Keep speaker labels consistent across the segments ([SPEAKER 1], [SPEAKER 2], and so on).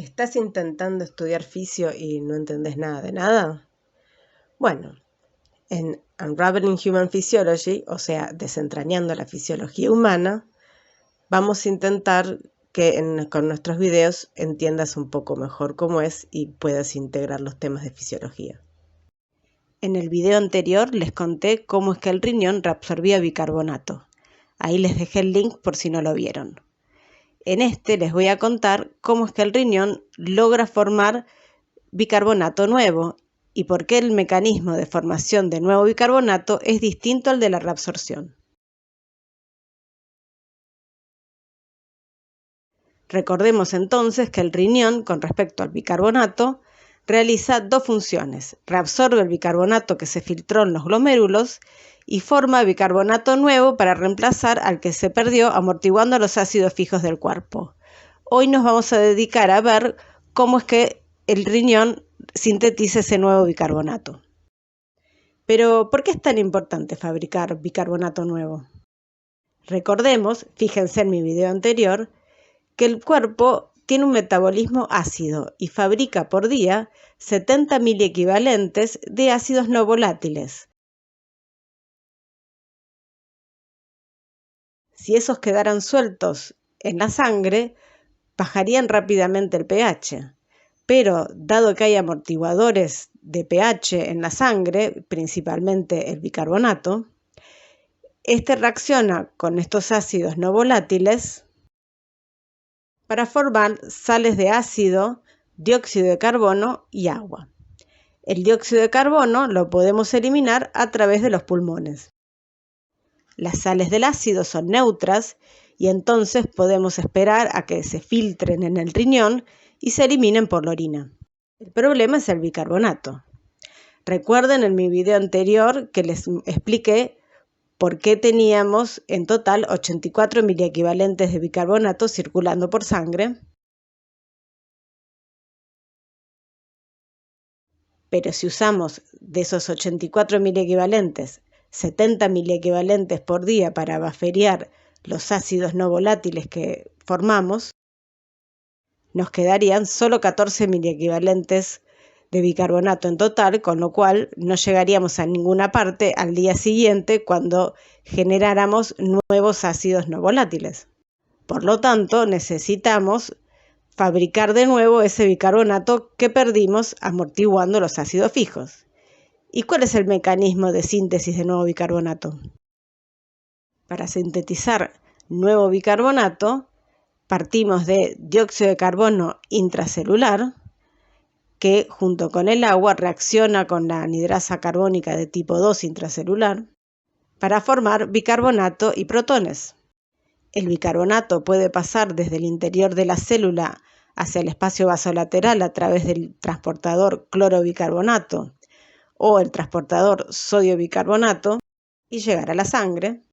[SPEAKER 1] ¿Estás intentando estudiar fisio y no entendés nada de nada? Bueno, en Unraveling Human Physiology, o sea, desentrañando la fisiología humana, vamos a intentar que con nuestros videos entiendas un poco mejor cómo es y puedas integrar los temas de fisiología. En el video anterior les conté cómo es que el riñón reabsorbía bicarbonato. Ahí les dejé el link por si no lo vieron. En este les voy a contar cómo es que el riñón logra formar bicarbonato nuevo y por qué el mecanismo de formación de nuevo bicarbonato es distinto al de la reabsorción. Recordemos entonces que el riñón, con respecto al bicarbonato, realiza dos funciones. Reabsorbe el bicarbonato que se filtró en los glomérulos y forma bicarbonato nuevo para reemplazar al que se perdió amortiguando los ácidos fijos del cuerpo. Hoy nos vamos a dedicar a ver cómo es que el riñón sintetiza ese nuevo bicarbonato. Pero, ¿por qué es tan importante fabricar bicarbonato nuevo? Recordemos, fíjense en mi video anterior, que el cuerpo tiene un metabolismo ácido y fabrica por día 70 miliequivalentes de ácidos no volátiles. Si esos quedaran sueltos en la sangre, bajarían rápidamente el pH. Pero, dado que hay amortiguadores de pH en la sangre, principalmente el bicarbonato, este reacciona con estos ácidos no volátiles para formar sales de ácido, dióxido de carbono y agua. El dióxido de carbono lo podemos eliminar a través de los pulmones. Las sales del ácido son neutras y entonces podemos esperar a que se filtren en el riñón y se eliminen por la orina. El problema es el bicarbonato. Recuerden en mi video anterior que les expliqué por qué teníamos en total 84 miliequivalentes de bicarbonato circulando por sangre. Pero si usamos de esos 84 miliequivalentes, 70 miliequivalentes por día para bufferear los ácidos no volátiles que formamos, nos quedarían solo 14 miliequivalentes de bicarbonato en total, con lo cual no llegaríamos a ninguna parte al día siguiente cuando generáramos nuevos ácidos no volátiles. Por lo tanto, necesitamos fabricar de nuevo ese bicarbonato que perdimos amortiguando los ácidos fijos. ¿Y cuál es el mecanismo de síntesis de nuevo bicarbonato? Para sintetizar nuevo bicarbonato, partimos de dióxido de carbono intracelular, que junto con el agua reacciona con la anhidrasa carbónica de tipo 2 intracelular para formar bicarbonato y protones. El bicarbonato puede pasar desde el interior de la célula hacia el espacio vasolateral a través del transportador clorobicarbonato o el transportador sodio-bicarbonato y llegar a la sangre,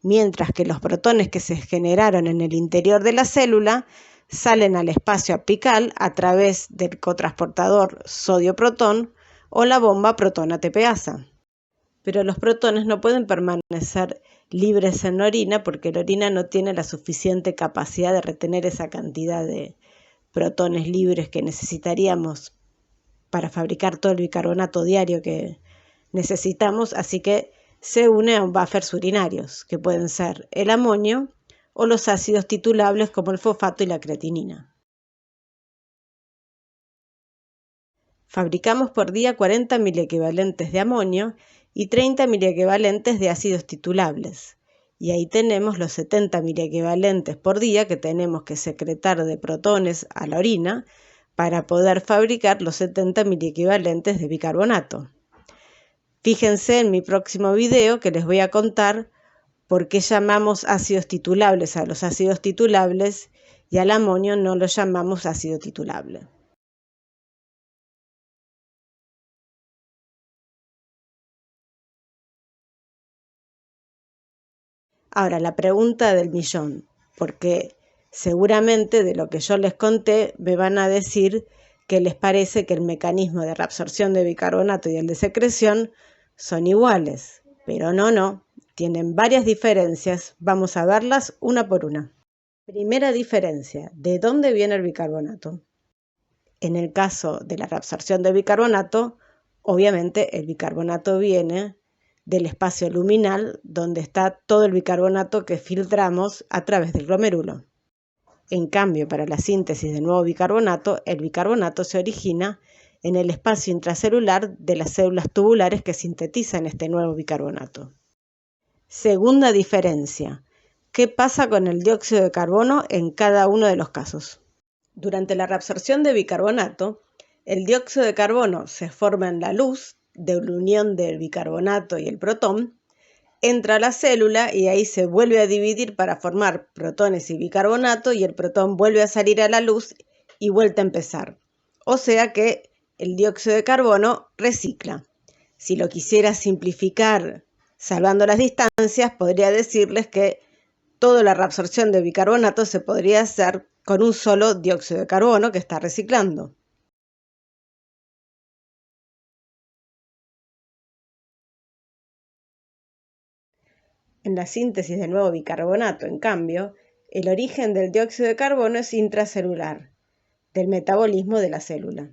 [SPEAKER 1] mientras que los protones que se generaron en el interior de la célula salen al espacio apical a través del cotransportador sodio-protón o la bomba protón-ATPasa. Pero los protones no pueden permanecer libres en la orina porque la orina no tiene la suficiente capacidad de retener esa cantidad de protones libres que necesitaríamos para fabricar todo el bicarbonato diario que necesitamos, así que se une a buffers urinarios, que pueden ser el amonio o los ácidos titulables como el fosfato y la creatinina. Fabricamos por día 40 miliequivalentes de amonio y 30 miliequivalentes de ácidos titulables. Y ahí tenemos los 70 miliequivalentes por día que tenemos que secretar de protones a la orina para poder fabricar los 70 miliequivalentes de bicarbonato. Fíjense en mi próximo video que les voy a contar por qué llamamos ácidos titulables a los ácidos titulables y al amonio no lo llamamos ácido titulable. Ahora, la pregunta del millón, porque seguramente de lo que yo les conté me van a decir que les parece que el mecanismo de reabsorción de bicarbonato y el de secreción son iguales, pero no, tienen varias diferencias, vamos a verlas una por una. Primera diferencia, ¿de dónde viene el bicarbonato? En el caso de la reabsorción de bicarbonato, obviamente el bicarbonato viene del espacio luminal donde está todo el bicarbonato que filtramos a través del glomérulo. En cambio, para la síntesis de nuevo bicarbonato, el bicarbonato se origina en el espacio intracelular de las células tubulares que sintetizan este nuevo bicarbonato. Segunda diferencia. ¿Qué pasa con el dióxido de carbono en cada uno de los casos? Durante la reabsorción de bicarbonato, el dióxido de carbono se forma en la luz de la unión del bicarbonato y el protón, entra a la célula y ahí se vuelve a dividir para formar protones y bicarbonato y el protón vuelve a salir a la luz y vuelve a empezar. O sea que el dióxido de carbono recicla. Si lo quisiera simplificar salvando las distancias, podría decirles que toda la reabsorción de bicarbonato se podría hacer con un solo dióxido de carbono que está reciclando. En la síntesis de nuevo bicarbonato, en cambio, el origen del dióxido de carbono es intracelular, del metabolismo de la célula.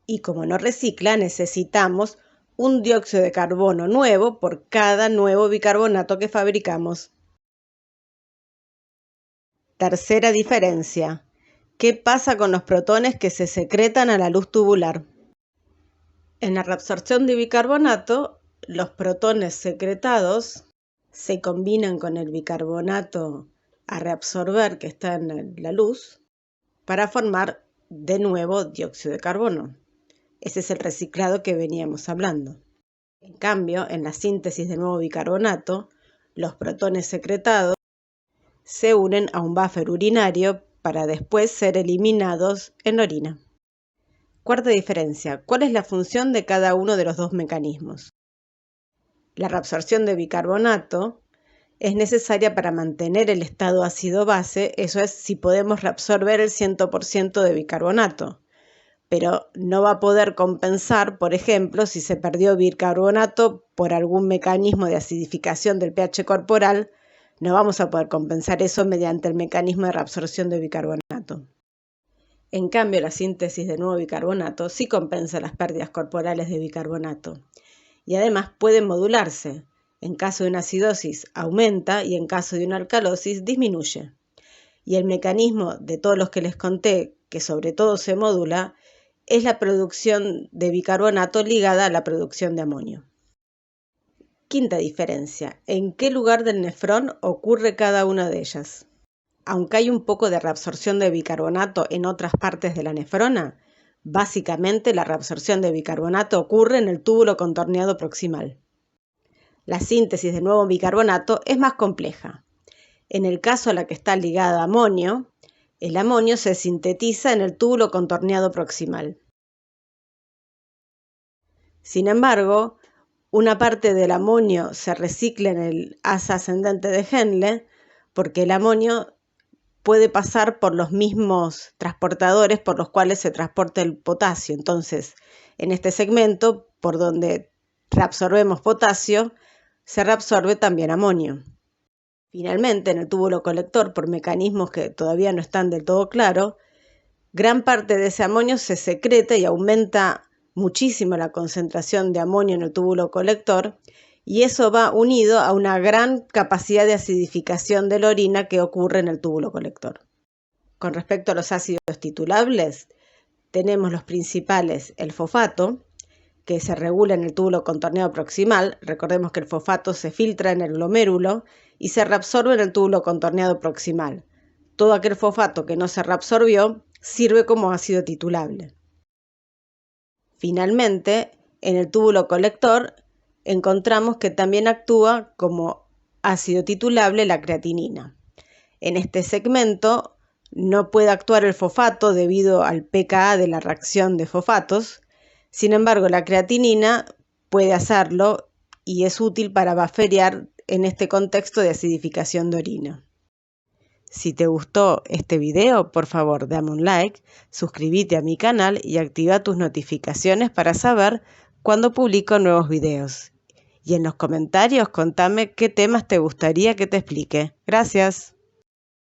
[SPEAKER 1] Y como no recicla, necesitamos un dióxido de carbono nuevo por cada nuevo bicarbonato que fabricamos. Tercera diferencia. ¿Qué pasa con los protones que se secretan a la luz tubular? En la reabsorción de bicarbonato, los protones secretados se combinan con el bicarbonato a reabsorber que está en la luz para formar de nuevo dióxido de carbono. Ese es el reciclado que veníamos hablando. En cambio, en la síntesis de nuevo bicarbonato, los protones secretados se unen a un buffer urinario para después ser eliminados en la orina. Cuarta diferencia. ¿Cuál es la función de cada uno de los dos mecanismos? La reabsorción de bicarbonato es necesaria para mantener el estado ácido-base, eso es, si podemos reabsorber el 100% de bicarbonato. Pero no va a poder compensar, por ejemplo, si se perdió bicarbonato por algún mecanismo de acidificación del pH corporal, no vamos a poder compensar eso mediante el mecanismo de reabsorción de bicarbonato. En cambio, la síntesis de nuevo bicarbonato sí compensa las pérdidas corporales de bicarbonato y además puede modularse. En caso de una acidosis aumenta y en caso de una alcalosis disminuye. Y el mecanismo de todos los que les conté, que sobre todo se modula, es la producción de bicarbonato ligada a la producción de amonio. Quinta diferencia. ¿En qué lugar del nefrón ocurre cada una de ellas? Aunque hay un poco de reabsorción de bicarbonato en otras partes de la nefrona, básicamente la reabsorción de bicarbonato ocurre en el túbulo contorneado proximal. La síntesis de nuevo bicarbonato es más compleja. En el caso a la que está ligada a amonio, el amonio se sintetiza en el túbulo contorneado proximal. Sin embargo, una parte del amonio se recicla en el asa ascendente de Henle porque el amonio puede pasar por los mismos transportadores por los cuales se transporta el potasio. Entonces, en este segmento, por donde reabsorbemos potasio, se reabsorbe también amonio. Finalmente, en el túbulo colector, por mecanismos que todavía no están del todo claros, gran parte de ese amonio se secreta y aumenta muchísimo la concentración de amonio en el túbulo colector y eso va unido a una gran capacidad de acidificación de la orina que ocurre en el túbulo colector. Con respecto a los ácidos titulables, tenemos los principales, el fosfato, que se regula en el túbulo contorneado proximal. Recordemos que el fosfato se filtra en el glomérulo y se reabsorbe en el túbulo contorneado proximal. Todo aquel fosfato que no se reabsorbió sirve como ácido titulable. Finalmente, en el túbulo colector encontramos que también actúa como ácido titulable la creatinina. En este segmento no puede actuar el fosfato debido al pKa de la reacción de fosfatos. Sin embargo, la creatinina puede hacerlo y es útil para bufferear en este contexto de acidificación de orina. Si te gustó este video, por favor dame un like, suscríbete a mi canal y activa tus notificaciones para saber cuando publico nuevos videos. Y en los comentarios contame qué temas te gustaría que te explique. Gracias.